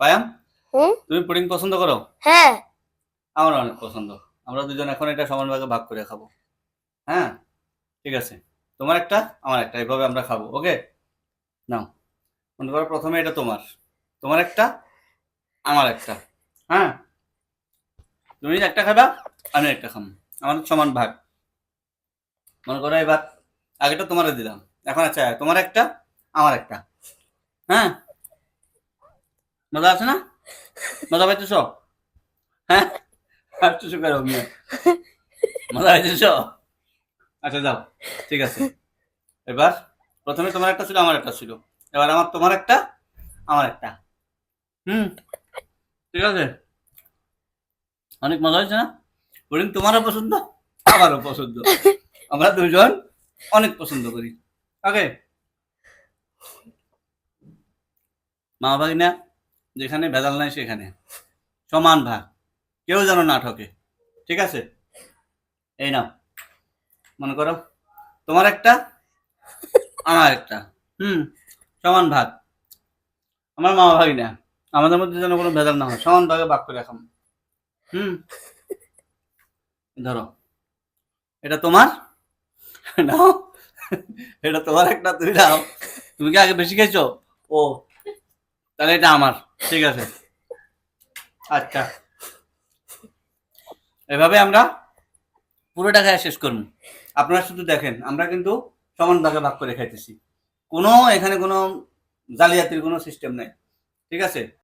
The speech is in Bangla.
পায়াম, হুম তুমি পুডিং পছন্দ করো? হ্যাঁ আমার অনেক পছন্দ। আমরা দুজন এখন এটা সমান ভাগে ভাগ করে খাবো। হ্যাঁ, ঠিক আছে। তোমার একটা, আমার একটা, এভাবে আমরা খাবো। ওকে, নাও। মনে করো প্রথমে এটা তোমার, তোমার একটা, আমার একটা। হ্যাঁ, তুমি একটা খাবা, আমি একটা খাবো, আমাদের সমান ভাগ। মনে করো এবার আগেটা তোমারে দিলাম, এখন আচ্ছা তোমার একটা, আমার একটা। হ্যাঁ, মজা আছে না? মজা পাইতেছ? হ্যাঁ, হাসতেছো কেন মিয়া? মজা পাইতেছ? আচ্ছা যাও, ঠিক আছে। এবার প্রথমে তোমার একটা ছিল, আমার একটা ছিল। এবার আমার, তোমার একটা, আমার একটা। হুম, ঠিক আছে। অনেক মজা হয়েছে না? পুডিং তোমারও পছন্দ, আমারও পছন্দ। আমরা দুজন অনেক পছন্দ করি। ওকে, মা ভাগিনা যেখানে ভেজাল নাই সেখানে সমান ভাগ, কেউ যেন না ঠকে। ঠিক আছে, এই নাও। মনে করো তোমার একটা, আমার একটা। হুম, সমান ভাগ। আমার মা ভাগিনা, আমাদের মধ্যে যেন কোনো ভেজাল না হয়, সমান ভাগে ভাগ করে খাম। হুম, ধরো এটা তোমার, নাও। এটা তোমার একটা, তুমি নাও। তুমি কি আগে বেশি খাইছো? ও, তাহলে এটা আমার। ঠিক আছে, আচ্ছা। এভাবে আমরা পুরোটা খাওয়া শেষ করবো। আপনারা শুধু দেখেন, আমরা কিন্তু সমান ভাগে ভাগ করে খাইতেছি। কোনো এখানে কোনো জালিয়াতির কোনো সিস্টেম নেই। ঠিক আছে?